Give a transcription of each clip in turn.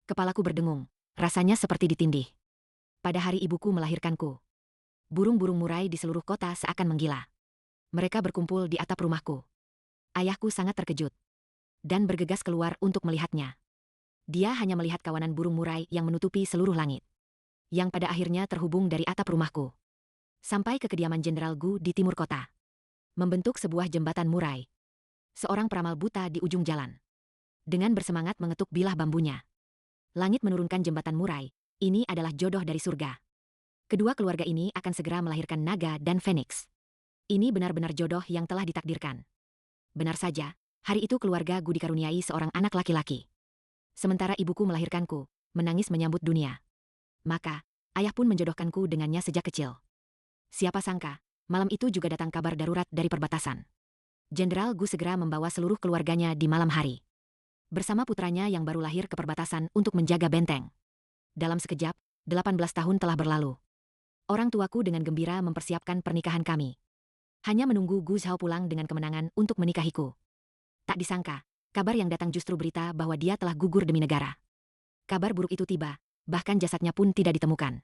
Kepalaku berdengung, rasanya seperti ditindih. Pada hari ibuku melahirkanku, burung-burung murai di seluruh kota seakan menggila. Mereka berkumpul di atap rumahku. Ayahku sangat terkejut dan bergegas keluar untuk melihatnya. Dia hanya melihat kawanan burung murai yang menutupi seluruh langit, yang pada akhirnya terhubung dari atap rumahku sampai ke kediaman Jenderal Gu di timur kota, membentuk sebuah jembatan murai. Seorang peramal buta di ujung jalan, dengan bersemangat mengetuk bilah bambunya. Langit menurunkan jembatan murai. Ini adalah jodoh dari surga. Kedua keluarga ini akan segera melahirkan naga dan feniks. Ini benar-benar jodoh yang telah ditakdirkan. Benar saja, hari itu keluarga Gu dikaruniai seorang anak laki-laki. Sementara ibuku melahirkanku, menangis menyambut dunia. Maka, ayah pun menjodohkanku dengannya sejak kecil. Siapa sangka, malam itu juga datang kabar darurat dari perbatasan. Jenderal Gu segera membawa seluruh keluarganya di malam hari, bersama putranya yang baru lahir ke perbatasan untuk menjaga benteng. Dalam sekejap, 18 tahun telah berlalu. Orang tuaku dengan gembira mempersiapkan pernikahan kami. Hanya menunggu Gu Zhao pulang dengan kemenangan untuk menikahiku. Tak disangka, kabar yang datang justru berita bahwa dia telah gugur demi negara. Kabar buruk itu tiba, bahkan jasadnya pun tidak ditemukan.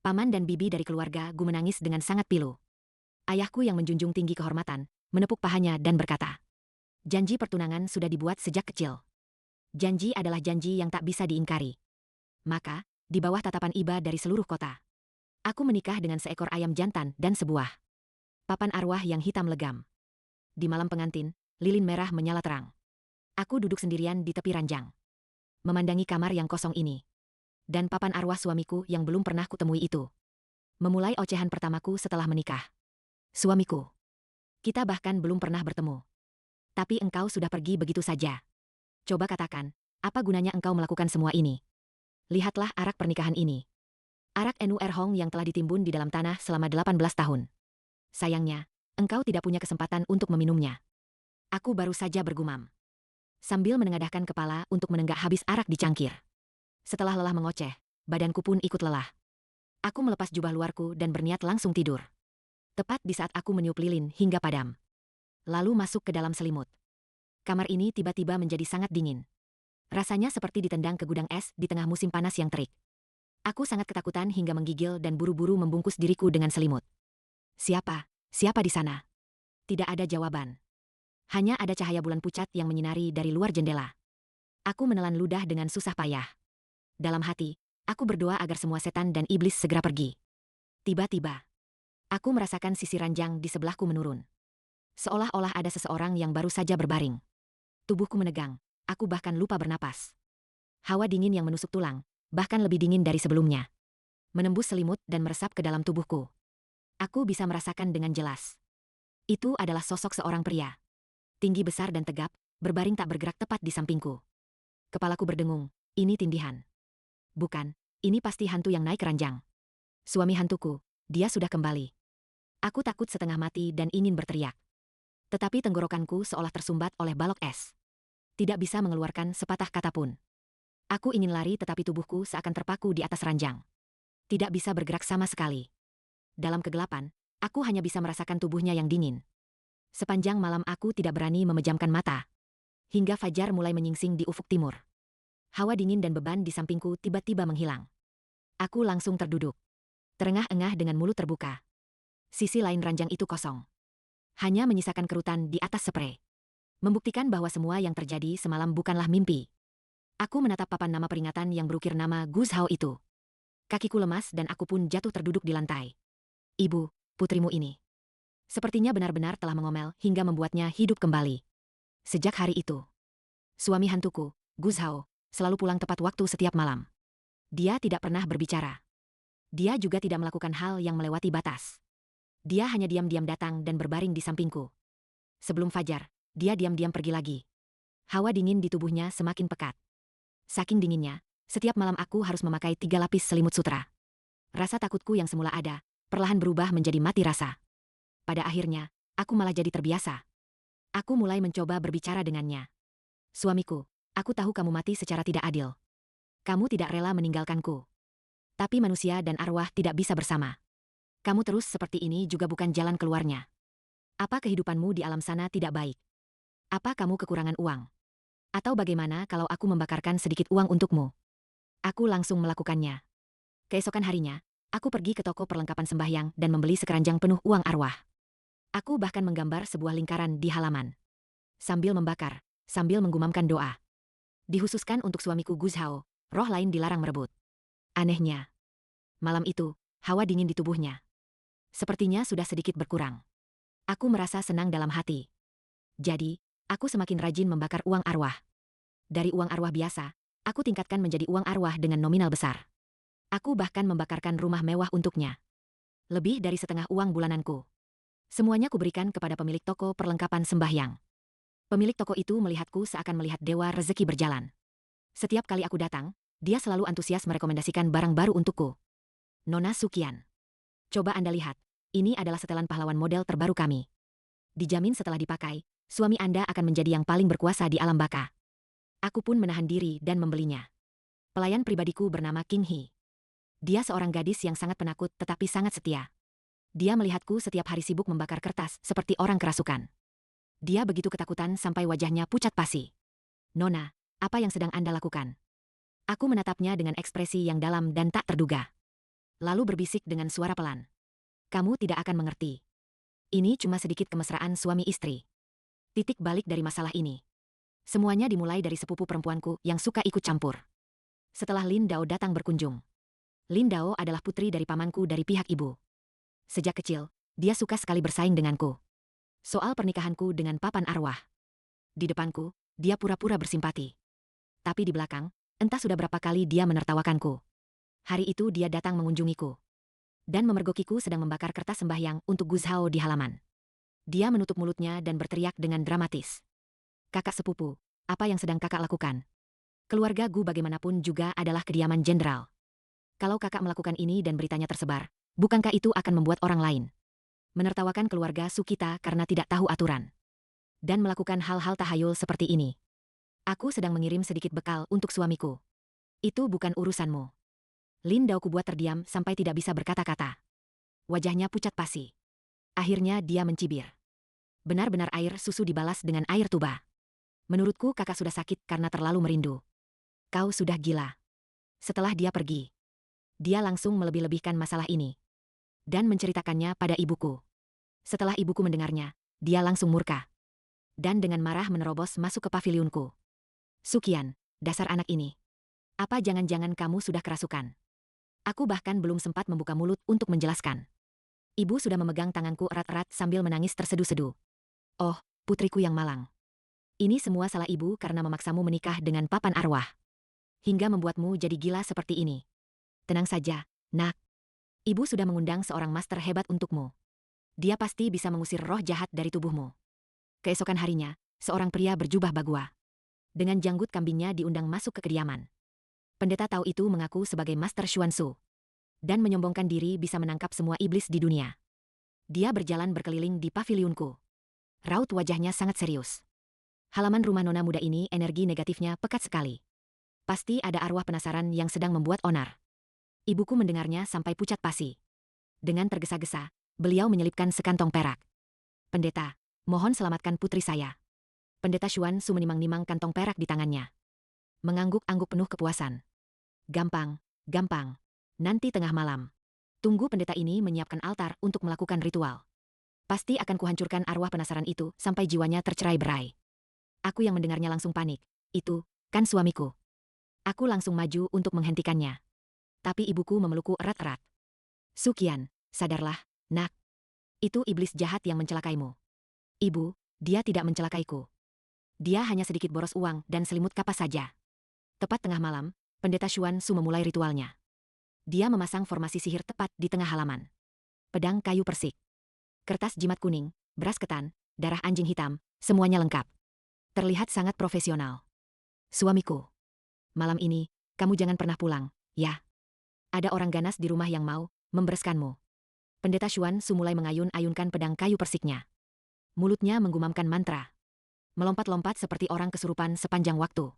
Paman dan bibi dari keluarga Gu menangis dengan sangat pilu. Ayahku yang menjunjung tinggi kehormatan, menepuk pahanya dan berkata, janji pertunangan sudah dibuat sejak kecil. Janji adalah janji yang tak bisa diingkari. Maka, di bawah tatapan iba dari seluruh kota, aku menikah dengan seekor ayam jantan dan sebuah papan arwah yang hitam legam. Di malam pengantin, lilin merah menyala terang. Aku duduk sendirian di tepi ranjang, memandangi kamar yang kosong ini, dan papan arwah suamiku yang belum pernah kutemui itu. Memulai ocehan pertamaku setelah menikah. Suamiku, kita bahkan belum pernah bertemu. Tapi engkau sudah pergi begitu saja. Coba katakan, apa gunanya engkau melakukan semua ini? Lihatlah arak pernikahan ini. Arak Enu Erhong yang telah ditimbun di dalam tanah selama 18 tahun. Sayangnya, engkau tidak punya kesempatan untuk meminumnya. Aku baru saja bergumam, sambil menengadahkan kepala untuk menenggak habis arak di cangkir. Setelah lelah mengoceh, badanku pun ikut lelah. Aku melepas jubah luarku dan berniat langsung tidur. Tepat di saat aku meniup lilin hingga padam, lalu masuk ke dalam selimut. Kamar ini tiba-tiba menjadi sangat dingin. Rasanya seperti ditendang ke gudang es di tengah musim panas yang terik. Aku sangat ketakutan hingga menggigil dan buru-buru membungkus diriku dengan selimut. Siapa? Siapa di sana? Tidak ada jawaban. Hanya ada cahaya bulan pucat yang menyinari dari luar jendela. Aku menelan ludah dengan susah payah. Dalam hati, aku berdoa agar semua setan dan iblis segera pergi. Tiba-tiba, aku merasakan sisi ranjang di sebelahku menurun. Seolah-olah ada seseorang yang baru saja berbaring. Tubuhku menegang, aku bahkan lupa bernapas. Hawa dingin yang menusuk tulang, bahkan lebih dingin dari sebelumnya, menembus selimut dan meresap ke dalam tubuhku. Aku bisa merasakan dengan jelas. Itu adalah sosok seorang pria. Tinggi besar dan tegap, berbaring tak bergerak tepat di sampingku. Kepalaku berdengung, ini tindihan. Bukan, ini pasti hantu yang naik ranjang. Suami hantuku, dia sudah kembali. Aku takut setengah mati dan ingin berteriak. Tetapi tenggorokanku seolah tersumbat oleh balok es. Tidak bisa mengeluarkan sepatah kata pun. Aku ingin lari tetapi tubuhku seakan terpaku di atas ranjang. Tidak bisa bergerak sama sekali. Dalam kegelapan, aku hanya bisa merasakan tubuhnya yang dingin. Sepanjang malam aku tidak berani memejamkan mata. Hingga fajar mulai menyingsing di ufuk timur. Hawa dingin dan beban di sampingku tiba-tiba menghilang. Aku langsung terduduk, terengah-engah dengan mulut terbuka. Sisi lain ranjang itu kosong. Hanya menyisakan kerutan di atas sprei. Membuktikan bahwa semua yang terjadi semalam bukanlah mimpi. Aku menatap papan nama peringatan yang berukir nama Gu Zhao itu. Kakiku lemas dan aku pun jatuh terduduk di lantai. Ibu, putrimu ini sepertinya benar-benar telah mengomel hingga membuatnya hidup kembali. Sejak hari itu, suami hantuku, Gu Zhao, selalu pulang tepat waktu setiap malam. Dia tidak pernah berbicara. Dia juga tidak melakukan hal yang melewati batas. Dia hanya diam-diam datang dan berbaring di sampingku. Sebelum fajar, dia diam-diam pergi lagi. Hawa dingin di tubuhnya semakin pekat. Saking dinginnya, setiap malam aku harus memakai 3 lapis selimut sutra. Rasa takutku yang semula ada, perlahan berubah menjadi mati rasa. Pada akhirnya, aku malah jadi terbiasa. Aku mulai mencoba berbicara dengannya. Suamiku, aku tahu kamu mati secara tidak adil. Kamu tidak rela meninggalkanku. Tapi manusia dan arwah tidak bisa bersama. Kamu terus seperti ini juga bukan jalan keluarnya. Apa kehidupanmu di alam sana tidak baik? Apa kamu kekurangan uang? Atau bagaimana kalau aku membakarkan sedikit uang untukmu? Aku langsung melakukannya. Keesokan harinya, aku pergi ke toko perlengkapan sembahyang dan membeli sekeranjang penuh uang arwah. Aku bahkan menggambar sebuah lingkaran di halaman. Sambil membakar, sambil menggumamkan doa. Dikhususkan untuk suamiku Guzhao, roh lain dilarang merebut. Anehnya, malam itu, hawa dingin di tubuhnya sepertinya sudah sedikit berkurang. Aku merasa senang dalam hati. Jadi, aku semakin rajin membakar uang arwah. Dari uang arwah biasa, aku tingkatkan menjadi uang arwah dengan nominal besar. Aku bahkan membakarkan rumah mewah untuknya. Lebih dari setengah uang bulananku. Semuanya kuberikan kepada pemilik toko perlengkapan sembahyang. Pemilik toko itu melihatku seakan melihat dewa rezeki berjalan. Setiap kali aku datang, dia selalu antusias merekomendasikan barang baru untukku. Nona Sukian. Coba Anda lihat, ini adalah setelan pahlawan model terbaru kami. Dijamin setelah dipakai, suami Anda akan menjadi yang paling berkuasa di alam baka. Aku pun menahan diri dan membelinya. Pelayan pribadiku bernama King Hee. Dia seorang gadis yang sangat penakut tetapi sangat setia. Dia melihatku setiap hari sibuk membakar kertas seperti orang kerasukan. Dia begitu ketakutan sampai wajahnya pucat pasi. Nona, apa yang sedang Anda lakukan? Aku menatapnya dengan ekspresi yang dalam dan tak terduga. Lalu berbisik dengan suara pelan. Kamu tidak akan mengerti. Ini cuma sedikit kemesraan suami istri. Titik balik dari masalah ini. Semuanya dimulai dari sepupu perempuanku yang suka ikut campur. Setelah Lin Dao datang berkunjung. Lin Dao adalah putri dari pamanku dari pihak ibu. Sejak kecil, dia suka sekali bersaing denganku. Soal pernikahanku dengan papan arwah. Di depanku, dia pura-pura bersimpati. Tapi di belakang, entah sudah berapa kali dia menertawakanku. Hari itu dia datang mengunjungiku. Dan memergokiku sedang membakar kertas sembahyang untuk Guzhao di halaman. Dia menutup mulutnya dan berteriak dengan dramatis. Kakak sepupu, apa yang sedang kakak lakukan? Keluarga Gu bagaimanapun juga adalah kediaman jenderal. Kalau kakak melakukan ini dan beritanya tersebar, bukankah itu akan membuat orang lain menertawakan keluarga Sukita karena tidak tahu aturan? Dan melakukan hal-hal tahayul seperti ini. Aku sedang mengirim sedikit bekal untuk suamiku. Itu bukan urusanmu. Lin Dao kubuat terdiam sampai tidak bisa berkata-kata. Wajahnya pucat pasi. Akhirnya dia mencibir. Benar-benar air susu dibalas dengan air tuba. Menurutku kakak sudah sakit karena terlalu merindu. Kau sudah gila. Setelah dia pergi, dia langsung melebih-lebihkan masalah ini. Dan menceritakannya pada ibuku. Setelah ibuku mendengarnya, dia langsung murka. Dan dengan marah menerobos masuk ke pavilionku. Sukian, dasar anak ini. Apa jangan-jangan kamu sudah kerasukan? Aku bahkan belum sempat membuka mulut untuk menjelaskan. Ibu sudah memegang tanganku erat-erat sambil menangis terseduh-seduh. Oh, putriku yang malang. Ini semua salah ibu karena memaksamu menikah dengan papan arwah. Hingga membuatmu jadi gila seperti ini. Tenang saja, nak. Ibu sudah mengundang seorang master hebat untukmu. Dia pasti bisa mengusir roh jahat dari tubuhmu. Keesokan harinya, seorang pria berjubah bagua. Dengan janggut kambingnya diundang masuk ke kediaman. Pendeta tahu itu mengaku sebagai Master Xuansu. Dan menyombongkan diri bisa menangkap semua iblis di dunia. Dia berjalan berkeliling di pavilionku. Raut wajahnya sangat serius. Halaman rumah nona muda ini energi negatifnya pekat sekali. Pasti ada arwah penasaran yang sedang membuat onar. Ibuku mendengarnya sampai pucat pasi. Dengan tergesa-gesa, beliau menyelipkan sekantong perak. Pendeta, mohon selamatkan putri saya. Pendeta Xuansu menimang-nimang kantong perak di tangannya. Mengangguk-angguk penuh kepuasan. Gampang, gampang. Nanti tengah malam. Tunggu pendeta ini menyiapkan altar untuk melakukan ritual. Pasti akan kuhancurkan arwah penasaran itu sampai jiwanya tercerai-berai. Aku yang mendengarnya langsung panik. Itu, kan suamiku. Aku langsung maju untuk menghentikannya. Tapi ibuku memelukku erat-erat. Sukian, sadarlah, nak. Itu iblis jahat yang mencelakaimu. Ibu, dia tidak mencelakaiku. Dia hanya sedikit boros uang dan selimut kapas saja. Tepat tengah malam, Pendeta Xuansu memulai ritualnya. Dia memasang formasi sihir tepat di tengah halaman. Pedang kayu persik. Kertas jimat kuning, beras ketan, darah anjing hitam, semuanya lengkap. Terlihat sangat profesional. Suamiku. Malam ini, kamu jangan pernah pulang, ya. Ada orang ganas di rumah yang mau membereskanmu. Pendeta Xuansu mulai mengayun-ayunkan pedang kayu persiknya. Mulutnya menggumamkan mantra. Melompat-lompat seperti orang kesurupan sepanjang waktu.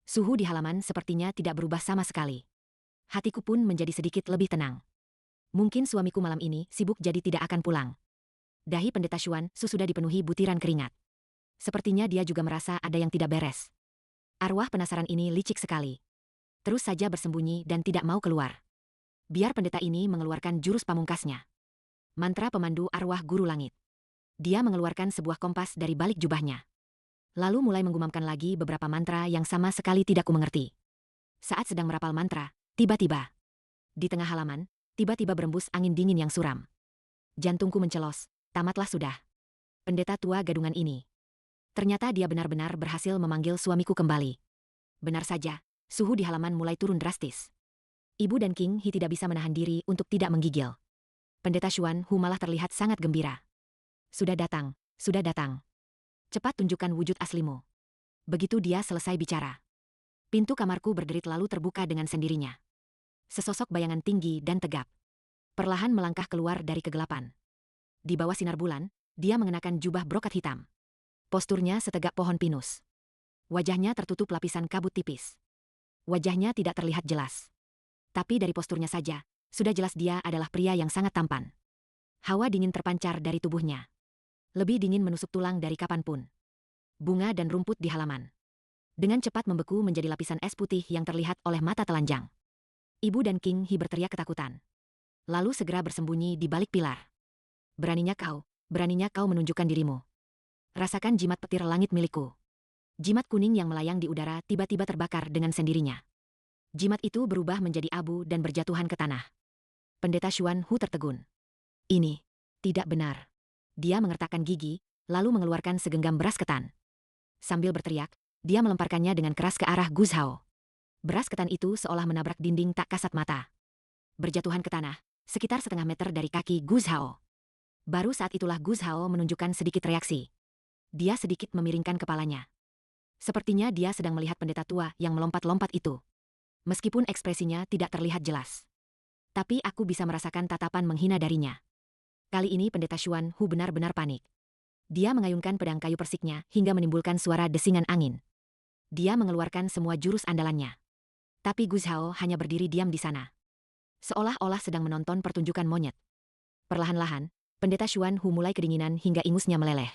Suhu di halaman sepertinya tidak berubah sama sekali. Hatiku pun menjadi sedikit lebih tenang. Mungkin suamiku malam ini sibuk jadi tidak akan pulang. Dahi pendeta Xuansu sudah dipenuhi butiran keringat. Sepertinya dia juga merasa ada yang tidak beres. Arwah penasaran ini licik sekali. Terus saja bersembunyi dan tidak mau keluar. Biar pendeta ini mengeluarkan jurus pamungkasnya. Mantra pemandu arwah guru langit. Dia mengeluarkan sebuah kompas dari balik jubahnya. Lalu mulai menggumamkan lagi beberapa mantra yang sama sekali tidak kumengerti. Saat sedang merapal mantra, tiba-tiba di tengah halaman, tiba-tiba berembus angin dingin yang suram. Jantungku mencelos, tamatlah sudah. Pendeta tua gadungan ini. Ternyata dia benar-benar berhasil memanggil suamiku kembali. Benar saja, suhu di halaman mulai turun drastis. Ibu dan King He tidak bisa menahan diri untuk tidak menggigil. Pendeta Xuan Hu malah terlihat sangat gembira. Sudah datang, sudah datang. Cepat tunjukkan wujud aslimu. Begitu dia selesai bicara. Pintu kamarku berderit lalu terbuka dengan sendirinya. Sesosok bayangan tinggi dan tegap. Perlahan melangkah keluar dari kegelapan. Di bawah sinar bulan, dia mengenakan jubah brokat hitam. Posturnya setegak pohon pinus. Wajahnya tertutup lapisan kabut tipis. Wajahnya tidak terlihat jelas. Tapi dari posturnya saja, sudah jelas dia adalah pria yang sangat tampan. Hawa dingin terpancar dari tubuhnya. Lebih dingin menusuk tulang dari kapanpun. Bunga dan rumput di halaman. Dengan cepat membeku menjadi lapisan es putih yang terlihat oleh mata telanjang. Ibu dan King He berteriak ketakutan. Lalu segera bersembunyi di balik pilar. Beraninya kau menunjukkan dirimu. Rasakan jimat petir langit milikku. Jimat kuning yang melayang di udara tiba-tiba terbakar dengan sendirinya. Jimat itu berubah menjadi abu dan berjatuhan ke tanah. Pendeta Xuan Hu tertegun. Ini tidak benar. Dia mengertakkan gigi, lalu mengeluarkan segenggam beras ketan. Sambil berteriak, dia melemparkannya dengan keras ke arah Gu Zhao. Beras ketan itu seolah menabrak dinding tak kasat mata. Berjatuhan ke tanah, sekitar setengah meter dari kaki Gu Zhao. Baru saat itulah Gu Zhao menunjukkan sedikit reaksi. Dia sedikit memiringkan kepalanya. Sepertinya dia sedang melihat pendeta tua yang melompat-lompat itu. Meskipun ekspresinya tidak terlihat jelas. Tapi aku bisa merasakan tatapan menghina darinya. Kali ini pendeta Xuan Hu benar-benar panik. Dia mengayunkan pedang kayu persiknya hingga menimbulkan suara desingan angin. Dia mengeluarkan semua jurus andalannya. Tapi Gu Zhao hanya berdiri diam di sana. Seolah-olah sedang menonton pertunjukan monyet. Perlahan-lahan, pendeta Xuan Hu mulai kedinginan hingga ingusnya meleleh.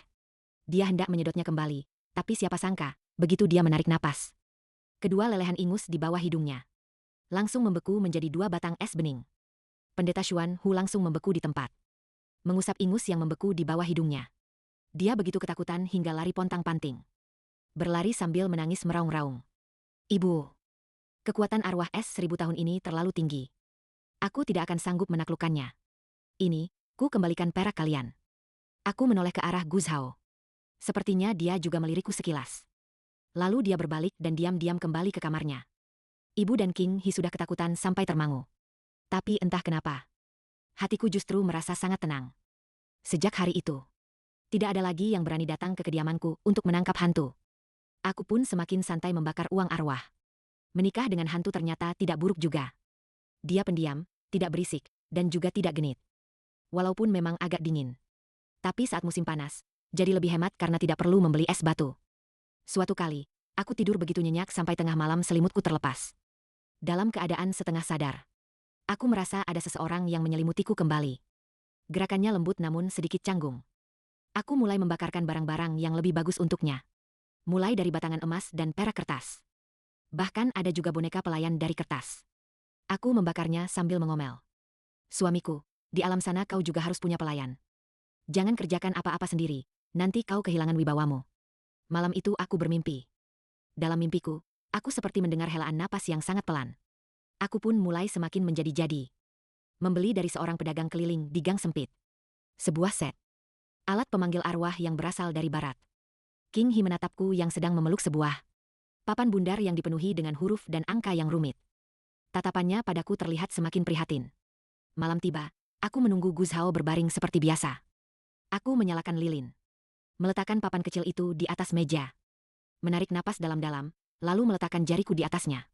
Dia hendak menyedotnya kembali, tapi siapa sangka, begitu dia menarik napas. Kedua lelehan ingus di bawah hidungnya langsung membeku menjadi dua batang es bening. Pendeta Xuan Hu langsung membeku di tempat. Mengusap ingus yang membeku di bawah hidungnya. Dia begitu ketakutan hingga lari pontang-panting. Berlari sambil menangis meraung-raung. Ibu, kekuatan arwah es 1000 tahun ini terlalu tinggi. Aku tidak akan sanggup menaklukkannya. Ini, ku kembalikan perak kalian. Aku menoleh ke arah Gu Zhao. Sepertinya dia juga melirikku sekilas. Lalu dia berbalik dan diam-diam kembali ke kamarnya. Ibu dan King He sudah ketakutan sampai termangu. Tapi entah kenapa, hatiku justru merasa sangat tenang. Sejak hari itu, tidak ada lagi yang berani datang ke kediamanku untuk menangkap hantu. Aku pun semakin santai membakar uang arwah. Menikah dengan hantu ternyata tidak buruk juga. Dia pendiam, tidak berisik, dan juga tidak genit. Walaupun memang agak dingin. Tapi saat musim panas, jadi lebih hemat karena tidak perlu membeli es batu. Suatu kali, aku tidur begitu nyenyak sampai tengah malam selimutku terlepas. Dalam keadaan setengah sadar, aku merasa ada seseorang yang menyelimutiku kembali. Gerakannya lembut namun sedikit canggung. Aku mulai membakarkan barang-barang yang lebih bagus untuknya. Mulai dari batangan emas dan perak kertas. Bahkan ada juga boneka pelayan dari kertas. Aku membakarnya sambil mengomel. Suamiku, di alam sana kau juga harus punya pelayan. Jangan kerjakan apa-apa sendiri, nanti kau kehilangan wibawamu. Malam itu aku bermimpi. Dalam mimpiku, aku seperti mendengar helaan napas yang sangat pelan. Aku pun mulai semakin menjadi-jadi. Membeli dari seorang pedagang keliling di gang sempit. Sebuah set. Alat pemanggil arwah yang berasal dari barat. King He menatapku yang sedang memeluk sebuah papan bundar yang dipenuhi dengan huruf dan angka yang rumit. Tatapannya padaku terlihat semakin prihatin. Malam tiba, aku menunggu Gu Zhao berbaring seperti biasa. Aku menyalakan lilin. Meletakkan papan kecil itu di atas meja. Menarik napas dalam-dalam, lalu meletakkan jariku di atasnya.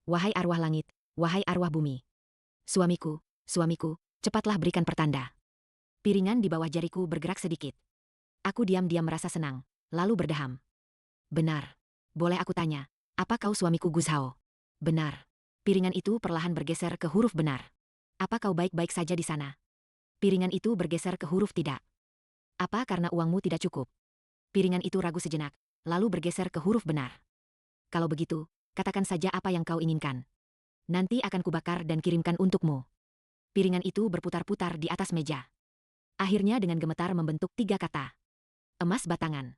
Wahai arwah langit, wahai arwah bumi. Suamiku, suamiku, cepatlah berikan pertanda. Piringan di bawah jariku bergerak sedikit. Aku diam-diam merasa senang, lalu berdeham. Benar. Boleh aku tanya, apa kau suamiku Gu Zhao? Benar. Piringan itu perlahan bergeser ke huruf benar. Apa kau baik-baik saja di sana? Piringan itu bergeser ke huruf tidak. Apa karena uangmu tidak cukup? Piringan itu ragu sejenak, lalu bergeser ke huruf benar. Kalau begitu, katakan saja apa yang kau inginkan. Nanti akan kubakar dan kirimkan untukmu. Piringan itu berputar-putar di atas meja. Akhirnya dengan gemetar membentuk 3 kata. Emas batangan.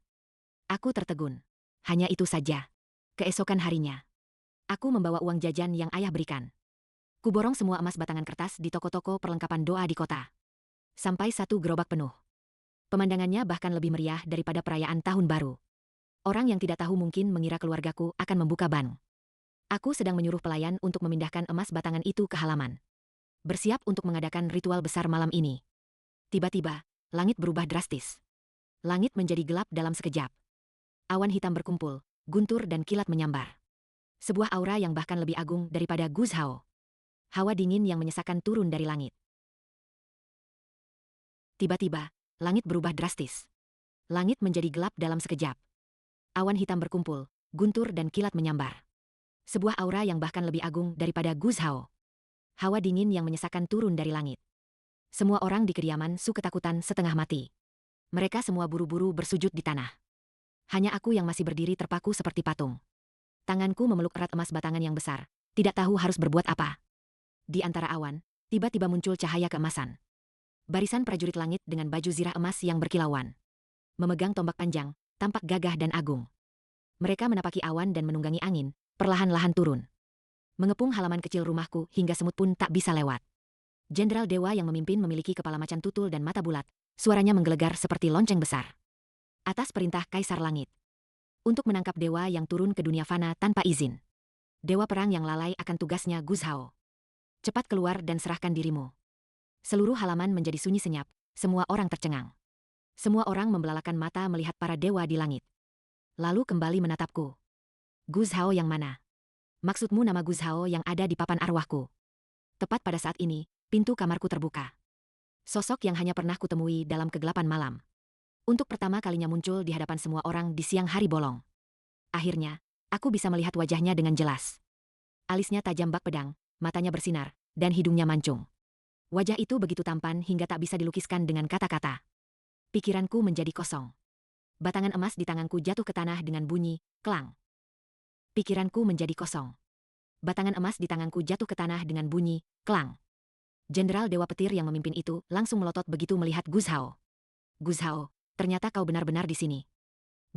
Aku tertegun. Hanya itu saja. Keesokan harinya, aku membawa uang jajan yang ayah berikan. Kuborong semua emas batangan kertas di toko-toko perlengkapan doa di kota. Sampai 1 gerobak penuh. Pemandangannya bahkan lebih meriah daripada perayaan tahun baru. Orang yang tidak tahu mungkin mengira keluargaku akan membuka bank. Aku sedang menyuruh pelayan untuk memindahkan emas batangan itu ke halaman. Bersiap untuk mengadakan ritual besar malam ini. Tiba-tiba, langit berubah drastis. Langit menjadi gelap dalam sekejap. Awan hitam berkumpul, guntur dan kilat menyambar. Sebuah aura yang bahkan lebih agung daripada Gu Zhao. Hawa dingin yang menyesakan turun dari langit. Tiba-tiba, langit berubah drastis. Langit menjadi gelap dalam sekejap. Awan hitam berkumpul, guntur dan kilat menyambar. Sebuah aura yang bahkan lebih agung daripada Gu Zhao. Hawa dingin yang menyesakan turun dari langit. Semua orang di kediaman Su ketakutan setengah mati. Mereka semua buru-buru bersujud di tanah. Hanya aku yang masih berdiri terpaku seperti patung. Tanganku memeluk erat emas batangan yang besar, tidak tahu harus berbuat apa. Di antara awan, tiba-tiba muncul cahaya keemasan. Barisan prajurit langit dengan baju zirah emas yang berkilauan. Memegang tombak panjang, tampak gagah dan agung. Mereka menapaki awan dan menunggangi angin, perlahan-lahan turun. Mengepung halaman kecil rumahku hingga semut pun tak bisa lewat. Jenderal Dewa yang memimpin memiliki kepala macan tutul dan mata bulat, suaranya menggelegar seperti lonceng besar. Atas perintah Kaisar Langit. Untuk menangkap dewa yang turun ke dunia fana tanpa izin. Dewa perang yang lalai akan tugasnya Gu Zhao. Cepat keluar dan serahkan dirimu. Seluruh halaman menjadi sunyi senyap, semua orang tercengang. Semua orang membelalakan mata melihat para dewa di langit. Lalu kembali menatapku. Gu Zhao yang mana? Maksudmu nama Gu Zhao yang ada di papan arwahku. Tepat pada saat ini, pintu kamarku terbuka. Sosok yang hanya pernah kutemui dalam kegelapan malam. Untuk pertama kalinya muncul di hadapan semua orang di siang hari bolong. Akhirnya, aku bisa melihat wajahnya dengan jelas. Alisnya tajam bak pedang, matanya bersinar, dan hidungnya mancung. Wajah itu begitu tampan hingga tak bisa dilukiskan dengan kata-kata. Pikiranku menjadi kosong. Batangan emas di tanganku jatuh ke tanah dengan bunyi, klang. Pikiranku menjadi kosong. Batangan emas di tanganku jatuh ke tanah dengan bunyi, klang. Jenderal Dewa Petir yang memimpin itu langsung melotot begitu melihat Gu Zhao. Gu Zhao, ternyata kau benar-benar di sini.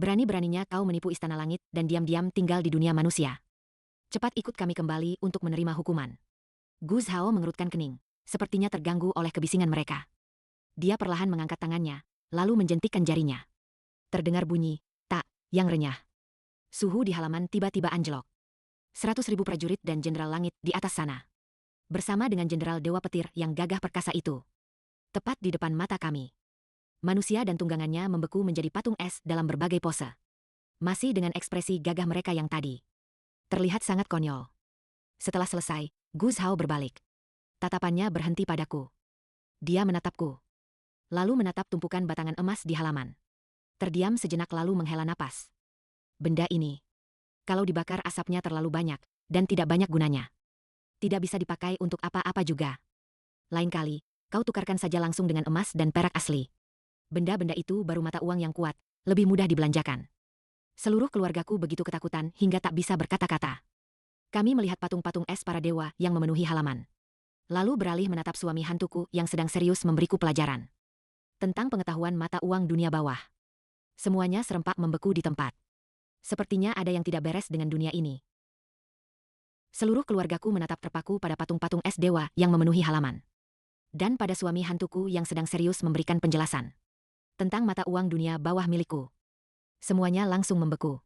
Berani-beraninya kau menipu istana langit dan diam-diam tinggal di dunia manusia. Cepat ikut kami kembali untuk menerima hukuman. Gu Zhao mengerutkan kening, sepertinya terganggu oleh kebisingan mereka. Dia perlahan mengangkat tangannya, lalu menjentikkan jarinya. Terdengar bunyi, tak, yang renyah. Suhu di halaman tiba-tiba anjlok. 100.000 prajurit dan jenderal langit di atas sana. Bersama dengan jenderal Dewa Petir yang gagah perkasa itu. Tepat di depan mata kami. Manusia dan tunggangannya membeku menjadi patung es dalam berbagai pose. Masih dengan ekspresi gagah mereka yang tadi. Terlihat sangat konyol. Setelah selesai, Gu Zhao berbalik. Tatapannya berhenti padaku. Dia menatapku. Lalu menatap tumpukan batangan emas di halaman. Terdiam sejenak lalu menghela napas. Benda ini, kalau dibakar asapnya terlalu banyak, dan tidak banyak gunanya. Tidak bisa dipakai untuk apa-apa juga. Lain kali, kau tukarkan saja langsung dengan emas dan perak asli. Benda-benda itu baru mata uang yang kuat, lebih mudah dibelanjakan. Seluruh keluargaku begitu ketakutan hingga tak bisa berkata-kata. Kami melihat patung-patung es para dewa yang memenuhi halaman. Lalu beralih menatap suami hantuku yang sedang serius memberiku pelajaran. Tentang pengetahuan mata uang dunia bawah. Semuanya serempak membeku di tempat. Sepertinya ada yang tidak beres dengan dunia ini. Seluruh keluargaku menatap terpaku pada patung-patung es dewa yang memenuhi halaman. Dan pada suami hantuku yang sedang serius memberikan penjelasan. Tentang mata uang dunia bawah milikku. Semuanya langsung membeku.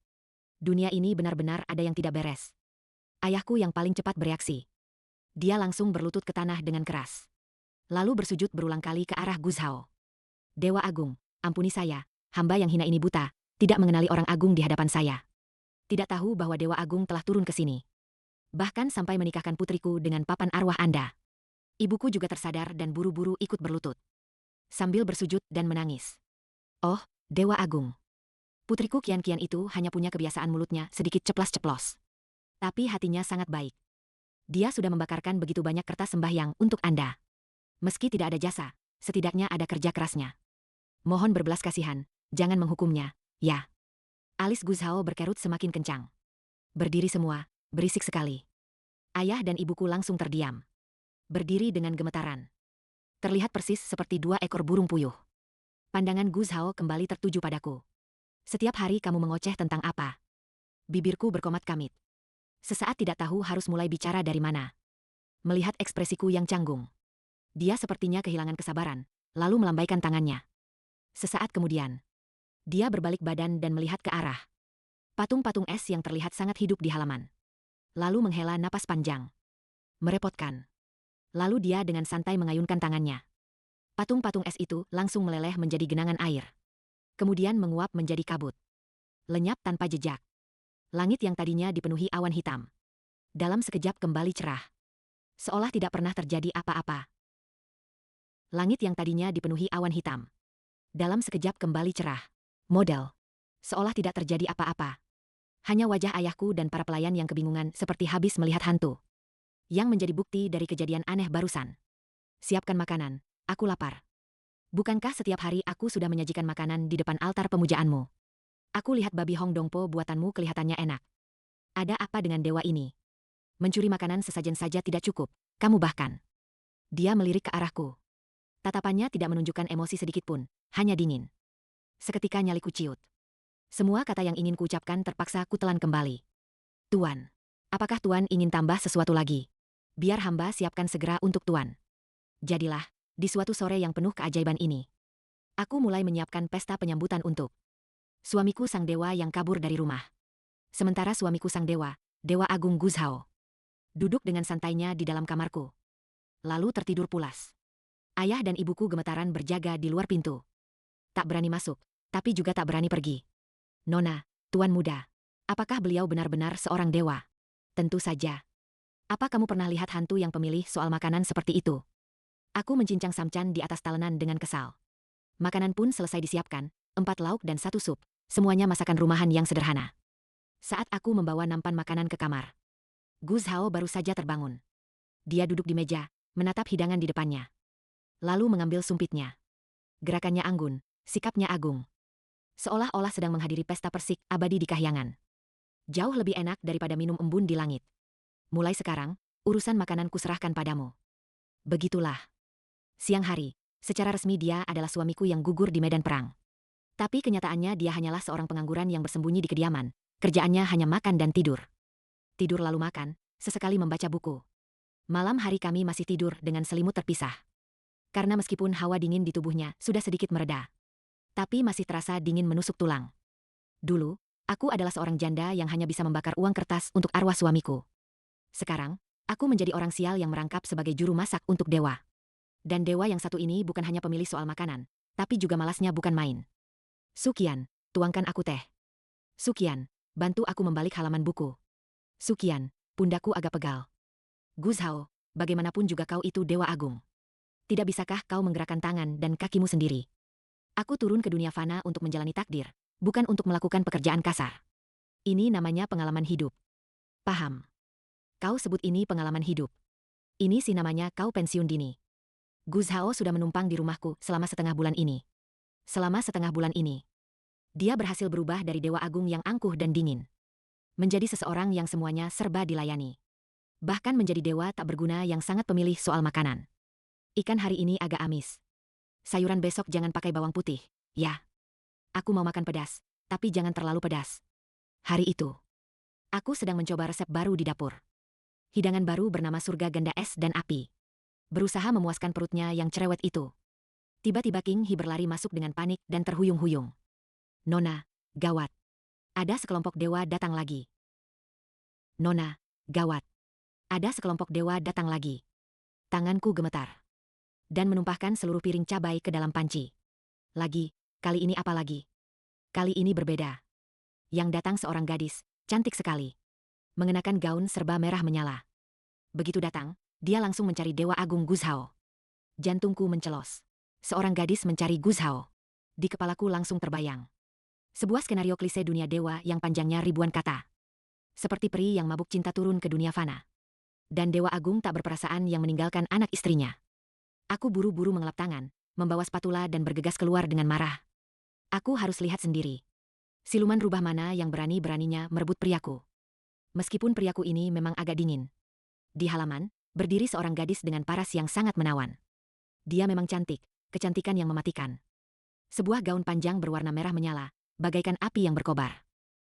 Dunia ini benar-benar ada yang tidak beres. Ayahku yang paling cepat bereaksi. Dia langsung berlutut ke tanah dengan keras. Lalu bersujud berulang kali ke arah Gu Zhao. Dewa Agung, ampuni saya, hamba yang hina ini buta, tidak mengenali orang agung di hadapan saya. Tidak tahu bahwa Dewa Agung telah turun ke sini. Bahkan sampai menikahkan putriku dengan papan arwah Anda. Ibuku juga tersadar dan buru-buru ikut berlutut. Sambil bersujud dan menangis. Oh, Dewa Agung. Putriku kian-kian itu hanya punya kebiasaan mulutnya sedikit ceplas-ceplos. Tapi hatinya sangat baik. Dia sudah membakarkan begitu banyak kertas sembahyang untuk Anda. Meski tidak ada jasa, setidaknya ada kerja kerasnya. Mohon berbelas kasihan, jangan menghukumnya, ya. Alis Gu Zhao berkerut semakin kencang. Berdiri semua, Berisik sekali. Ayah dan ibuku langsung terdiam. Berdiri dengan gemetaran. Terlihat persis seperti dua ekor burung puyuh. Pandangan Gu Zhao kembali tertuju padaku. Setiap hari kamu mengoceh tentang apa? Bibirku berkomat-kamit. Sesaat tidak tahu harus mulai bicara dari mana. Melihat ekspresiku yang canggung. Dia sepertinya kehilangan kesabaran, lalu melambaikan tangannya. Sesaat kemudian, dia berbalik badan dan melihat ke arah patung-patung es yang terlihat sangat hidup di halaman. Lalu menghela napas panjang. Merepotkan. Lalu dia dengan santai mengayunkan tangannya. Patung-patung es itu langsung meleleh menjadi genangan air. Kemudian menguap menjadi kabut. Lenyap tanpa jejak. Langit yang tadinya dipenuhi awan hitam. Dalam sekejap kembali cerah. Seolah tidak pernah terjadi apa-apa. Langit yang tadinya dipenuhi awan hitam. Dalam sekejap kembali cerah. Model. Seolah tidak terjadi apa-apa. Hanya wajah ayahku dan para pelayan yang kebingungan seperti habis melihat hantu. Yang menjadi bukti dari kejadian aneh barusan. Siapkan makanan, aku lapar. Bukankah setiap hari aku sudah menyajikan makanan di depan altar pemujaanmu? Aku lihat babi Hong Dongpo buatanmu kelihatannya enak. Ada apa dengan dewa ini? Mencuri makanan sesajen saja tidak cukup, kamu bahkan. Dia melirik ke arahku. Tatapannya tidak menunjukkan emosi sedikitpun, hanya dingin. Seketika nyaliku ciut. Semua kata yang ingin kuucapkan terpaksa kutelan kembali. Tuan, apakah Tuan ingin tambah sesuatu lagi? Biar hamba siapkan segera untuk Tuan. Jadilah, di suatu sore yang penuh keajaiban ini. Aku mulai menyiapkan pesta penyambutan untuk suamiku sang dewa yang kabur dari rumah. Sementara suamiku sang dewa, Dewa Agung Gu Zhao, duduk dengan santainya di dalam kamarku. Lalu tertidur pulas. Ayah dan ibuku gemetaran berjaga di luar pintu. Tak berani masuk, tapi juga tak berani pergi. Nona, Tuan muda, apakah beliau benar-benar seorang dewa? Tentu saja. Apa kamu pernah lihat hantu yang pemilih soal makanan seperti itu? Aku mencincang samcan di atas talenan dengan kesal. Makanan pun selesai disiapkan, 4 lauk dan 1 sup, semuanya masakan rumahan yang sederhana. Saat aku membawa nampan makanan ke kamar, Gu Zhao baru saja terbangun. Dia duduk di meja, menatap hidangan di depannya. Lalu mengambil sumpitnya. Gerakannya anggun, sikapnya agung. Seolah-olah sedang menghadiri pesta persik abadi di kahyangan. Jauh lebih enak daripada minum embun di langit. Mulai sekarang, urusan makanan kuserahkan padamu. Begitulah. Siang hari, secara resmi dia adalah suamiku yang gugur di medan perang. Tapi kenyataannya dia hanyalah seorang pengangguran yang bersembunyi di kediaman. Kerjaannya hanya makan dan tidur. Tidur lalu makan, sesekali membaca buku. Malam hari kami masih tidur dengan selimut terpisah. Karena meskipun hawa dingin di tubuhnya sudah sedikit mereda, tapi masih terasa dingin menusuk tulang. Dulu, aku adalah seorang janda yang hanya bisa membakar uang kertas untuk arwah suamiku. Sekarang, aku menjadi orang sial yang merangkap sebagai juru masak untuk dewa. Dan dewa yang satu ini bukan hanya pemilih soal makanan, tapi juga malasnya bukan main. Sukian, tuangkan aku teh. Sukian, bantu aku membalik halaman buku. Sukian, pundakku agak pegal. Gu Zhao, bagaimanapun juga kau itu dewa agung. Tidak bisakah kau menggerakkan tangan dan kakimu sendiri? Aku turun ke dunia fana untuk menjalani takdir, bukan untuk melakukan pekerjaan kasar. Ini namanya pengalaman hidup. Paham? Kau sebut ini pengalaman hidup. Ini sih namanya kau pensiun dini. Gu Zhao sudah menumpang di rumahku selama setengah bulan ini. Selama setengah bulan ini, dia berhasil berubah dari dewa agung yang angkuh dan dingin menjadi seseorang yang semuanya serba dilayani. Bahkan menjadi dewa tak berguna yang sangat pemilih soal makanan. Ikan hari ini agak amis. Sayuran besok jangan pakai bawang putih, ya. Aku mau makan pedas, tapi jangan terlalu pedas. Hari itu, aku sedang mencoba resep baru di dapur. Hidangan baru bernama surga ganda es dan api. Berusaha memuaskan perutnya yang cerewet itu. Tiba-tiba King He berlari masuk dengan panik dan terhuyung-huyung. Nona, gawat. Ada sekelompok dewa datang lagi. Nona, gawat. Ada sekelompok dewa datang lagi. Tanganku gemetar. Dan menumpahkan seluruh piring cabai ke dalam panci. Lagi, kali ini apa lagi? Kali ini berbeda. Yang datang seorang gadis, cantik sekali. Mengenakan gaun serba merah menyala. Begitu datang, dia langsung mencari Dewa Agung Gu Zhao. Jantungku mencelos. Seorang gadis mencari Gu Zhao. Di kepalaku langsung terbayang sebuah skenario klise dunia dewa yang panjangnya ribuan kata. Seperti peri yang mabuk cinta turun ke dunia fana. Dan Dewa Agung tak berperasaan yang meninggalkan anak istrinya. Aku buru-buru mengelap tangan, membawa spatula dan bergegas keluar dengan marah. Aku harus lihat sendiri. Siluman rubah mana yang berani-beraninya merebut priaku. Meskipun priaku ini memang agak dingin. Di halaman, berdiri seorang gadis dengan paras yang sangat menawan. Dia memang cantik, kecantikan yang mematikan. Sebuah gaun panjang berwarna merah menyala, bagaikan api yang berkobar.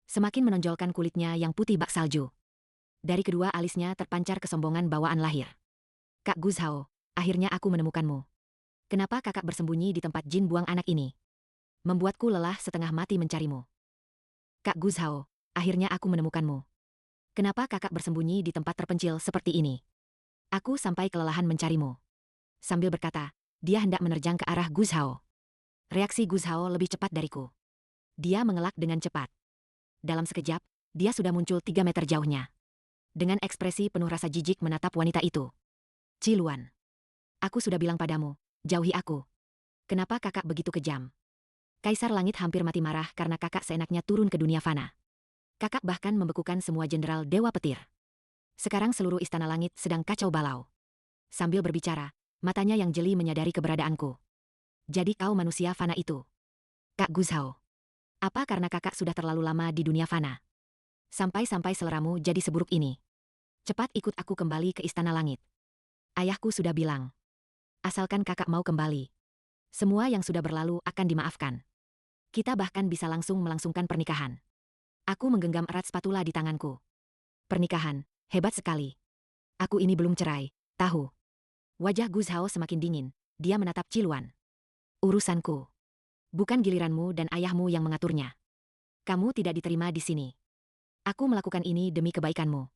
Semakin menonjolkan kulitnya yang putih bak salju. Dari kedua alisnya terpancar kesombongan bawaan lahir. Kak Guzhao, akhirnya aku menemukanmu. Kenapa kakak bersembunyi di tempat jin buang anak ini? Membuatku lelah setengah mati mencarimu. Kak Guzhao, akhirnya aku menemukanmu. Kenapa kakak bersembunyi di tempat terpencil seperti ini? Aku sampai kelelahan mencarimu. Sambil berkata, dia hendak menerjang ke arah Guzhao. Reaksi Guzhao lebih cepat dariku. Dia mengelak dengan cepat. Dalam sekejap, dia sudah muncul 3 meter jauhnya. Dengan ekspresi penuh rasa jijik menatap wanita itu. Ciluan. Aku sudah bilang padamu, jauhi aku. Kenapa kakak begitu kejam? Kaisar Langit hampir mati marah karena kakak seenaknya turun ke dunia fana. Kakak bahkan membekukan semua jenderal Dewa Petir. Sekarang seluruh istana langit sedang kacau balau. Sambil berbicara, matanya yang jeli menyadari keberadaanku. Jadi kau manusia fana itu. Kak Guzhao. Apa karena kakak sudah terlalu lama di dunia fana? Sampai-sampai seleramu jadi seburuk ini. Cepat ikut aku kembali ke istana langit. Ayahku sudah bilang. Asalkan kakak mau kembali. Semua yang sudah berlalu akan dimaafkan. Kita bahkan bisa langsung melangsungkan pernikahan. Aku menggenggam erat spatula di tanganku. Pernikahan, hebat sekali. Aku ini belum cerai, tahu. Wajah Guzhao semakin dingin, dia menatap Ciluan. Urusanku. Bukan giliranmu dan ayahmu yang mengaturnya. Kamu tidak diterima di sini. Aku melakukan ini demi kebaikanmu.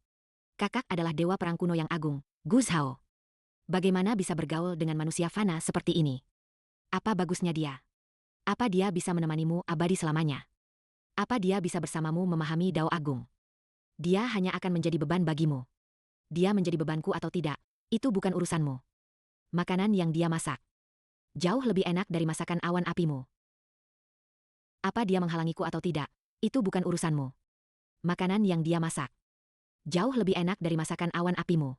Kakak adalah dewa perang kuno yang agung, Guzhao. Bagaimana bisa bergaul dengan manusia fana seperti ini? Apa bagusnya dia? Apa dia bisa menemanimu abadi selamanya? Apa dia bisa bersamamu memahami Dao Agung? Dia hanya akan menjadi beban bagimu. Dia menjadi bebanku atau tidak, itu bukan urusanmu. Makanan yang dia masak jauh lebih enak dari masakan awan apimu. Apa dia menghalangiku atau tidak, itu bukan urusanmu. Makanan yang dia masak jauh lebih enak dari masakan awan apimu.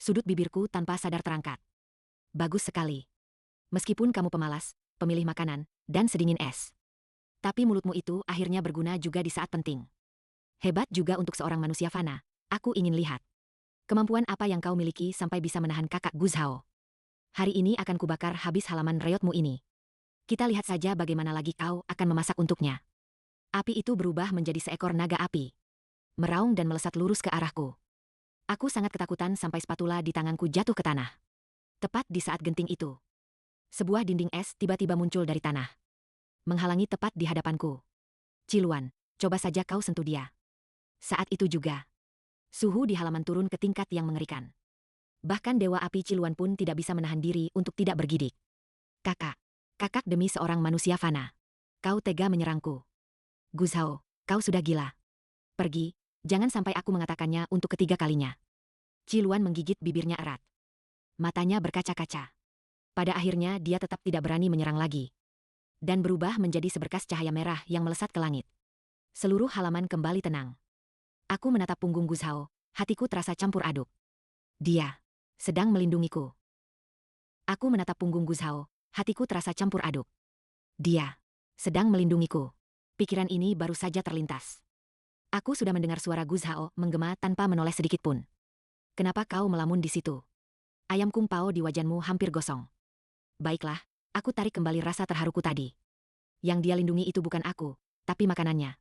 Sudut bibirku tanpa sadar terangkat. Bagus sekali. Meskipun kamu pemalas, pemilih makanan, dan sedingin es. Tapi mulutmu itu akhirnya berguna juga di saat penting. Hebat juga untuk seorang manusia fana. Aku ingin lihat. Kemampuan apa yang kau miliki sampai bisa menahan kakak Guzhao. Hari ini akan kubakar habis halaman reotmu ini. Kita lihat saja bagaimana lagi kau akan memasak untuknya. Api itu berubah menjadi seekor naga api. Meraung dan melesat lurus ke arahku. Aku sangat ketakutan sampai spatula di tanganku jatuh ke tanah. Tepat di saat genting itu. Sebuah dinding es tiba-tiba muncul dari tanah. Menghalangi tepat di hadapanku. Ciluan, coba saja kau sentuh dia. Saat itu juga, suhu di halaman turun ke tingkat yang mengerikan. Bahkan Dewa Api Ciluan pun tidak bisa menahan diri untuk tidak bergidik. Kakak demi seorang manusia fana. Kau tega menyerangku. Guzhao, kau sudah gila. Pergi, jangan sampai aku mengatakannya untuk ketiga kalinya. Ciluan menggigit bibirnya erat. Matanya berkaca-kaca. Pada akhirnya dia tetap tidak berani menyerang lagi. Dan berubah menjadi seberkas cahaya merah yang melesat ke langit. Seluruh halaman kembali tenang. Aku menatap punggung Guzhao, hatiku terasa campur aduk. Dia sedang melindungiku. Aku menatap punggung Guzhao, hatiku terasa campur aduk. Dia sedang melindungiku. Pikiran ini baru saja terlintas. Aku sudah mendengar suara Guzhao menggema tanpa menoleh sedikit pun. Kenapa kau melamun di situ? Ayam kung pao di wajanmu hampir gosong. Baiklah, aku tarik kembali rasa terharuku tadi. Yang dia lindungi itu bukan aku, tapi makanannya.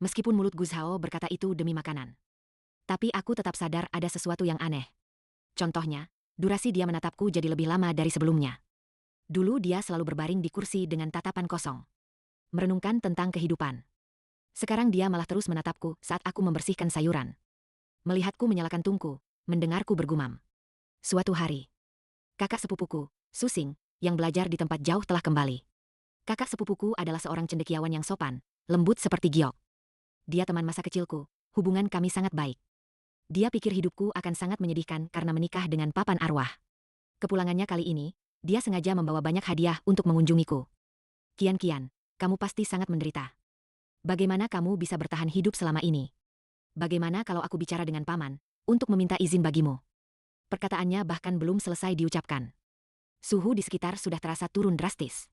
Meskipun mulut Guzhao berkata itu demi makanan. Tapi aku tetap sadar ada sesuatu yang aneh. Contohnya, durasi dia menatapku jadi lebih lama dari sebelumnya. Dulu dia selalu berbaring di kursi dengan tatapan kosong. Merenungkan tentang kehidupan. Sekarang dia malah terus menatapku saat aku membersihkan sayuran. Melihatku menyalakan tungku, mendengarku bergumam. Suatu hari, kakak sepupuku, Susing, yang belajar di tempat jauh telah kembali. Kakak sepupuku adalah seorang cendekiawan yang sopan, lembut seperti giok. Dia teman masa kecilku, hubungan kami sangat baik. Dia pikir hidupku akan sangat menyedihkan karena menikah dengan papan arwah. Kepulangannya kali ini, dia sengaja membawa banyak hadiah untuk mengunjungiku. Kian, kamu pasti sangat menderita. Bagaimana kamu bisa bertahan hidup selama ini? Bagaimana kalau aku bicara dengan paman, untuk meminta izin bagimu? Perkataannya bahkan belum selesai diucapkan. Suhu di sekitar sudah terasa turun drastis.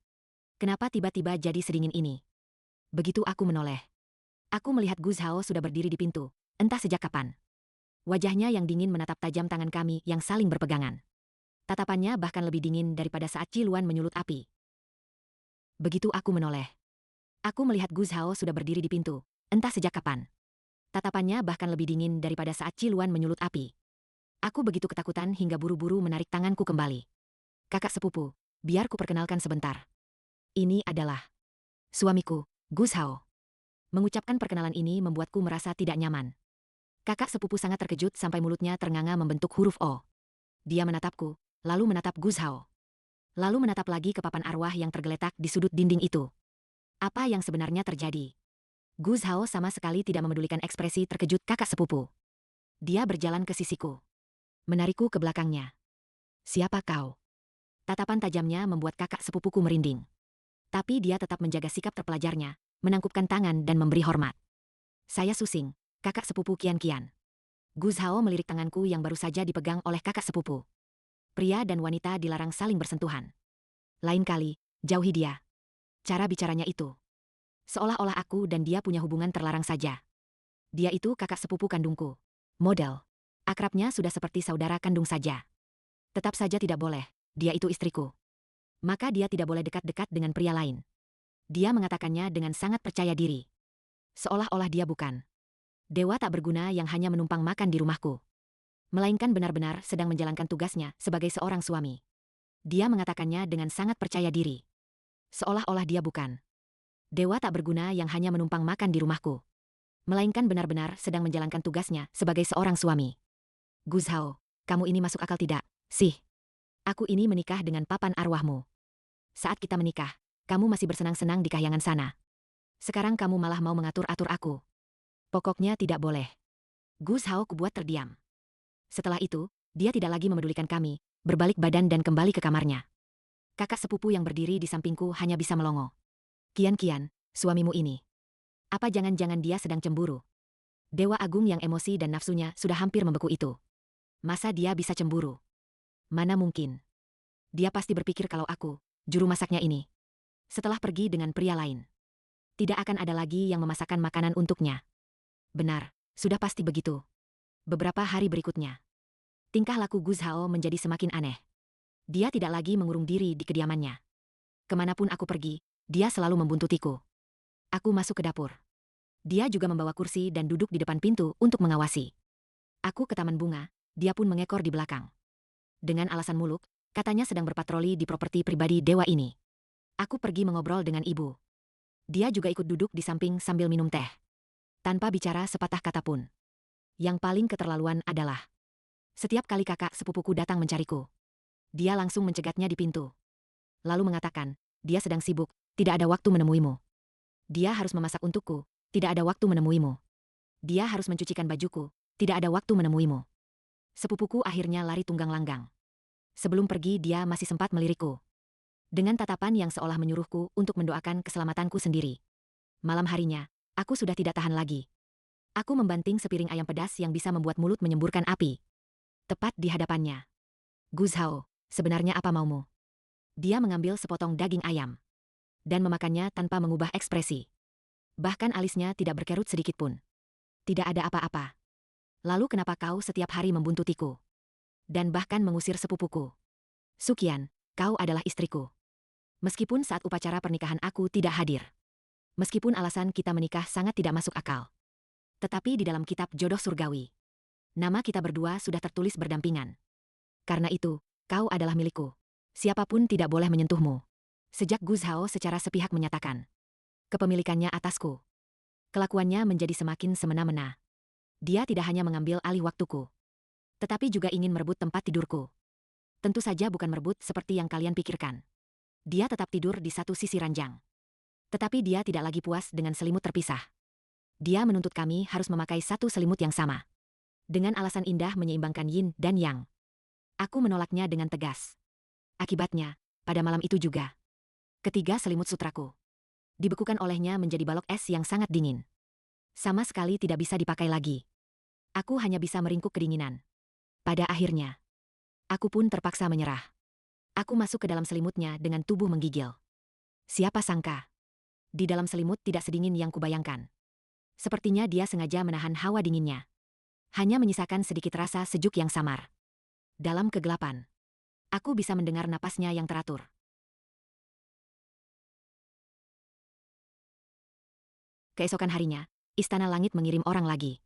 Kenapa tiba-tiba jadi sedingin ini? Begitu aku menoleh. Aku melihat Guzhao sudah berdiri di pintu, Entah sejak kapan. Wajahnya yang dingin menatap tajam tangan kami yang saling berpegangan. Tatapannya bahkan lebih dingin daripada saat Ciluan menyulut api. Begitu aku menoleh. Aku melihat Gu Zhao sudah berdiri di pintu, entah sejak kapan. Tatapannya bahkan lebih dingin daripada saat Ciluan menyulut api. Aku begitu ketakutan hingga buru-buru menarik tanganku kembali. Kakak sepupu, biar ku perkenalkan sebentar. Ini adalah suamiku, Gu Zhao. Mengucapkan perkenalan ini membuatku merasa tidak nyaman. Kakak sepupu sangat terkejut sampai mulutnya ternganga membentuk huruf O. Dia menatapku, lalu menatap Gu Zhao. Lalu menatap lagi ke papan arwah yang tergeletak di sudut dinding itu. Apa yang sebenarnya terjadi? Gu Zhao sama sekali tidak memedulikan ekspresi terkejut kakak sepupu. Dia berjalan ke sisiku. Menarikku ke belakangnya. Siapa kau? Tatapan tajamnya membuat kakak sepupuku merinding. Tapi dia tetap menjaga sikap terpelajarnya, menangkupkan tangan dan memberi hormat. Saya Susing, kakak sepupu Kian-Kian. Gu Zhao melirik tanganku yang baru saja dipegang oleh kakak sepupu. Pria dan wanita dilarang saling bersentuhan. Lain kali, jauhi dia. Cara bicaranya itu. Seolah-olah aku dan dia punya hubungan terlarang saja. Dia itu kakak sepupu kandungku. Model. Akrabnya sudah seperti saudara kandung saja. Tetap saja tidak boleh, dia itu istriku. Maka dia tidak boleh dekat-dekat dengan pria lain. Dia mengatakannya dengan sangat percaya diri. Seolah-olah dia bukan dewa tak berguna yang hanya menumpang makan di rumahku. Melainkan benar-benar sedang menjalankan tugasnya sebagai seorang suami. Dia mengatakannya dengan sangat percaya diri. Seolah-olah dia bukan dewa tak berguna yang hanya menumpang makan di rumahku. Melainkan benar-benar sedang menjalankan tugasnya sebagai seorang suami. Gu Zhao, kamu ini masuk akal tidak, sih? Aku ini menikah dengan papan arwahmu. Saat kita menikah, kamu masih bersenang-senang di kahyangan sana. Sekarang kamu malah mau mengatur-atur aku. Pokoknya tidak boleh. Gu Zhao kubuat terdiam. Setelah itu, dia tidak lagi memedulikan kami, berbalik badan dan kembali ke kamarnya. Kakak sepupu yang berdiri di sampingku hanya bisa melongo. Kian-Kian, suamimu ini. Apa jangan-jangan dia sedang cemburu? Dewa Agung yang emosi dan nafsunya sudah hampir membeku itu. Masa dia bisa cemburu? Mana mungkin. Dia pasti berpikir kalau aku, juru masaknya ini, setelah pergi dengan pria lain, tidak akan ada lagi yang memasakkan makanan untuknya. Benar, sudah pasti begitu. Beberapa hari berikutnya, tingkah laku Gu Zhao menjadi semakin aneh. Dia tidak lagi mengurung diri di kediamannya. Kemanapun aku pergi, dia selalu membuntutiku. Aku masuk ke dapur. Dia juga membawa kursi dan duduk di depan pintu untuk mengawasi. Aku ke taman bunga, dia pun mengekor di belakang. Dengan alasan muluk, katanya sedang berpatroli di properti pribadi dewa ini. Aku pergi mengobrol dengan ibu. Dia juga ikut duduk di samping sambil minum teh. Tanpa bicara sepatah kata pun. Yang paling keterlaluan adalah setiap kali kakak sepupuku datang mencariku, dia langsung mencegatnya di pintu. Lalu mengatakan, dia sedang sibuk, tidak ada waktu menemuimu. Dia harus memasak untukku, tidak ada waktu menemuimu. Dia harus mencucikan bajuku, tidak ada waktu menemuimu. Sepupuku akhirnya lari tunggang langgang. Sebelum pergi dia masih sempat melirikku. Dengan tatapan yang seolah menyuruhku untuk mendoakan keselamatanku sendiri. Malam harinya, aku sudah tidak tahan lagi. Aku membanting sepiring ayam pedas yang bisa membuat mulut menyemburkan api. Tepat di hadapannya. Gu Zhao, sebenarnya apa maumu? Dia mengambil sepotong daging ayam. Dan memakannya tanpa mengubah ekspresi. Bahkan alisnya tidak berkerut sedikit pun. Tidak ada apa-apa. Lalu kenapa kau setiap hari membuntutiku? Dan bahkan mengusir sepupuku? Sukian, kau adalah istriku. Meskipun saat upacara pernikahan aku tidak hadir. Meskipun alasan kita menikah sangat tidak masuk akal. Tetapi di dalam kitab jodoh surgawi, nama kita berdua sudah tertulis berdampingan. Karena itu, kau adalah milikku. Siapapun tidak boleh menyentuhmu. Sejak Gu Zhao secara sepihak menyatakan kepemilikannya atasku. Kelakuannya menjadi semakin semena-mena. Dia tidak hanya mengambil alih waktuku, tetapi juga ingin merebut tempat tidurku. Tentu saja bukan merebut seperti yang kalian pikirkan. Dia tetap tidur di satu sisi ranjang. Tetapi dia tidak lagi puas dengan selimut terpisah. Dia menuntut kami harus memakai satu selimut yang sama. Dengan alasan indah menyeimbangkan yin dan yang. Aku menolaknya dengan tegas. Akibatnya, pada malam itu juga, ketiga selimut sutraku dibekukan olehnya menjadi balok es yang sangat dingin. Sama sekali tidak bisa dipakai lagi. Aku hanya bisa meringkuk kedinginan. Pada akhirnya, aku pun terpaksa menyerah. Aku masuk ke dalam selimutnya dengan tubuh menggigil. Siapa sangka, di dalam selimut tidak sedingin yang kubayangkan. Sepertinya dia sengaja menahan hawa dinginnya. Hanya menyisakan sedikit rasa sejuk yang samar. Dalam kegelapan, aku bisa mendengar napasnya yang teratur. Keesokan harinya, Istana Langit mengirim orang lagi.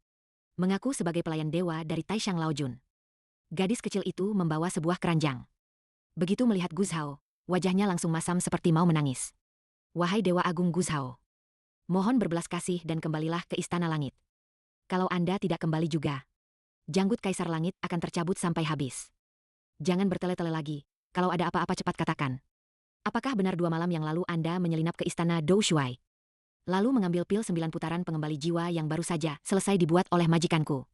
Mengaku sebagai pelayan dewa dari Taishang Laojun. Gadis kecil itu membawa sebuah keranjang. Begitu melihat Guzhao, wajahnya langsung masam seperti mau menangis. Wahai Dewa Agung Guzhao, mohon berbelas kasih dan kembalilah ke Istana Langit. Kalau Anda tidak kembali juga, janggut Kaisar Langit akan tercabut sampai habis. Jangan bertele-tele lagi, kalau ada apa-apa cepat katakan. Apakah benar 2 malam yang lalu Anda menyelinap ke Istana Dou Shuai? Lalu mengambil pil 9 putaran pengembali jiwa yang baru saja selesai dibuat oleh majikanku.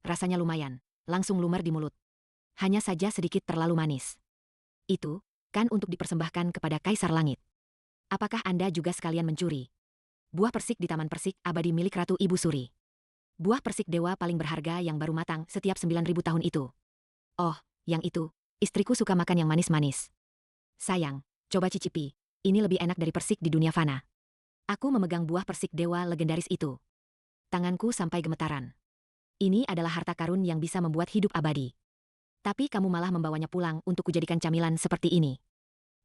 Rasanya lumayan, langsung lumer di mulut. Hanya saja sedikit terlalu manis. Itu, kan untuk dipersembahkan kepada Kaisar Langit. Apakah Anda juga sekalian mencuri buah persik di Taman Persik Abadi milik Ratu Ibu Suri? Buah persik dewa paling berharga yang baru matang setiap 9.000 tahun itu. Oh, yang itu, istriku suka makan yang manis-manis. Sayang, coba cicipi, ini lebih enak dari persik di dunia fana. Aku memegang buah persik dewa legendaris itu. Tanganku sampai gemetaran. Ini adalah harta karun yang bisa membuat hidup abadi. Tapi kamu malah membawanya pulang untuk kujadikan camilan seperti ini.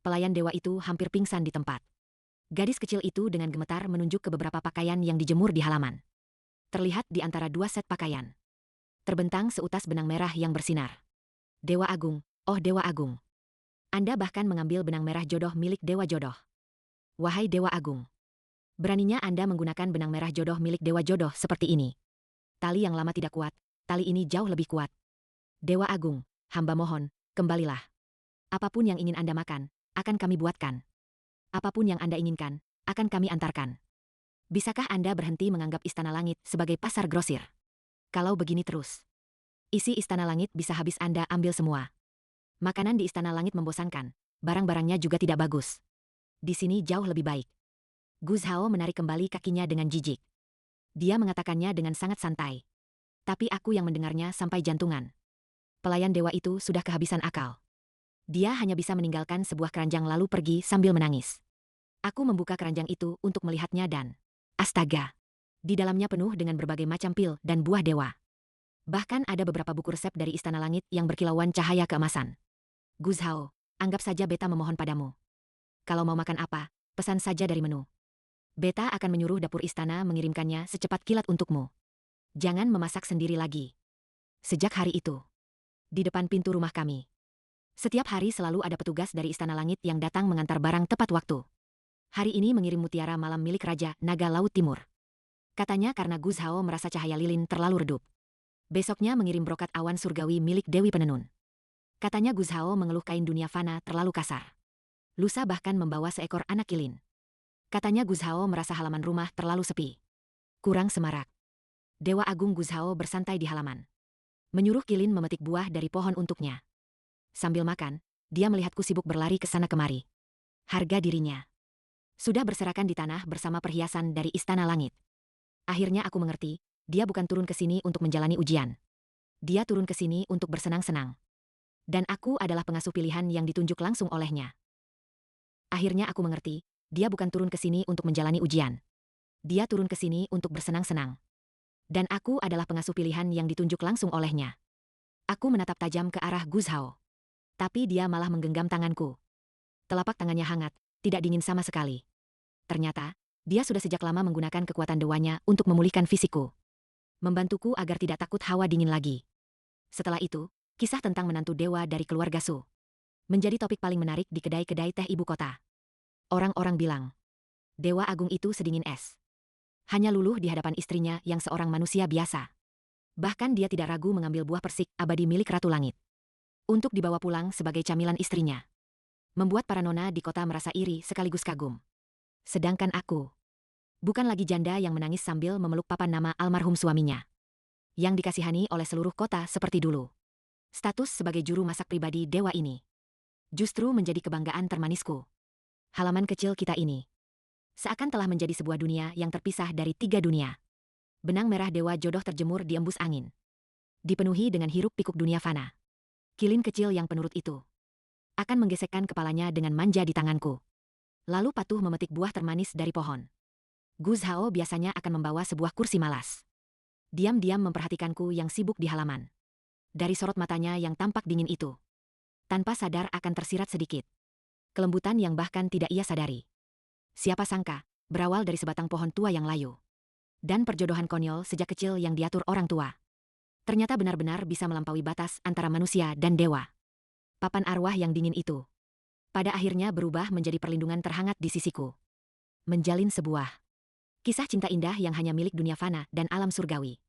Pelayan dewa itu hampir pingsan di tempat. Gadis kecil itu dengan gemetar menunjuk ke beberapa pakaian yang dijemur di halaman. Terlihat di antara 2 set pakaian. Terbentang seutas benang merah yang bersinar. Dewa Agung, oh Dewa Agung. Anda bahkan mengambil benang merah jodoh milik Dewa Jodoh. Wahai Dewa Agung. Beraninya Anda menggunakan benang merah jodoh milik Dewa Jodoh seperti ini. Tali yang lama tidak kuat, tali ini jauh lebih kuat. Dewa Agung, hamba mohon, kembalilah. Apapun yang ingin Anda makan, akan kami buatkan. Apapun yang Anda inginkan, akan kami antarkan. Bisakah Anda berhenti menganggap Istana Langit sebagai pasar grosir? Kalau begini terus, isi Istana Langit bisa habis Anda ambil semua. Makanan di Istana Langit membosankan, barang-barangnya juga tidak bagus. Di sini jauh lebih baik. Guzhao menarik kembali kakinya dengan jijik. Dia mengatakannya dengan sangat santai. Tapi aku yang mendengarnya sampai jantungan. Pelayan dewa itu sudah kehabisan akal. Dia hanya bisa meninggalkan sebuah keranjang lalu pergi sambil menangis. Aku membuka keranjang itu untuk melihatnya dan... Astaga! Di dalamnya penuh dengan berbagai macam pil dan buah dewa. Bahkan ada beberapa buku resep dari Istana Langit yang berkilauan cahaya keemasan. Guzhao, anggap saja beta memohon padamu. Kalau mau makan apa, pesan saja dari menu. Beta akan menyuruh dapur istana mengirimkannya secepat kilat untukmu. Jangan memasak sendiri lagi. Sejak hari itu, di depan pintu rumah kami, setiap hari selalu ada petugas dari Istana Langit yang datang mengantar barang tepat waktu. Hari ini mengirim mutiara malam milik Raja Naga Laut Timur. Katanya karena Guzhao merasa cahaya lilin terlalu redup. Besoknya mengirim brokat awan surgawi milik Dewi Penenun. Katanya Guzhao mengeluh kain dunia fana terlalu kasar. Lusa bahkan membawa seekor anak kilin. Katanya Guzhao merasa halaman rumah terlalu sepi. Kurang semarak. Dewa Agung Guzhao bersantai di halaman. Menyuruh kilin memetik buah dari pohon untuknya. Sambil makan, dia melihatku sibuk berlari ke sana kemari. Harga dirinya sudah berserakan di tanah bersama perhiasan dari Istana Langit. Akhirnya aku mengerti, dia bukan turun ke sini untuk menjalani ujian. Dia turun ke sini untuk bersenang-senang. Dan aku adalah pengasuh pilihan yang ditunjuk langsung olehnya. Akhirnya aku mengerti, dia bukan turun ke sini untuk menjalani ujian. Dia turun ke sini untuk bersenang-senang. Dan aku adalah pengasuh pilihan yang ditunjuk langsung olehnya. Aku menatap tajam ke arah Guzhao. Tapi dia malah menggenggam tanganku. Telapak tangannya hangat, tidak dingin sama sekali. Ternyata, dia sudah sejak lama menggunakan kekuatan dewanya untuk memulihkan fisikku. Membantuku agar tidak takut hawa dingin lagi. Setelah itu, kisah tentang menantu dewa dari keluarga Su menjadi topik paling menarik di kedai-kedai teh ibu kota. Orang-orang bilang, Dewa Agung itu sedingin es. Hanya luluh di hadapan istrinya yang seorang manusia biasa. Bahkan dia tidak ragu mengambil buah persik abadi milik Ratu Langit untuk dibawa pulang sebagai camilan istrinya. Membuat para nona di kota merasa iri sekaligus kagum. Sedangkan aku, bukan lagi janda yang menangis sambil memeluk papan nama almarhum suaminya. Yang dikasihani oleh seluruh kota seperti dulu. Status sebagai juru masak pribadi dewa ini justru menjadi kebanggaan termanisku. Halaman kecil kita ini seakan telah menjadi sebuah dunia yang terpisah dari 3 dunia. Benang merah dewa jodoh terjemur di embus angin. Dipenuhi dengan hiruk pikuk dunia fana. Kilin kecil yang penurut itu akan menggesekkan kepalanya dengan manja di tanganku. Lalu patuh memetik buah termanis dari pohon. Guzhao biasanya akan membawa sebuah kursi malas. Diam-diam memperhatikanku yang sibuk di halaman. Dari sorot matanya yang tampak dingin itu, tanpa sadar akan tersirat sedikit kelembutan yang bahkan tidak ia sadari. Siapa sangka, berawal dari sebatang pohon tua yang layu. Dan perjodohan konyol sejak kecil yang diatur orang tua. Ternyata benar-benar bisa melampaui batas antara manusia dan dewa. Papan arwah yang dingin itu, pada akhirnya berubah menjadi perlindungan terhangat di sisiku. Menjalin sebuah kisah cinta indah yang hanya milik dunia fana dan alam surgawi.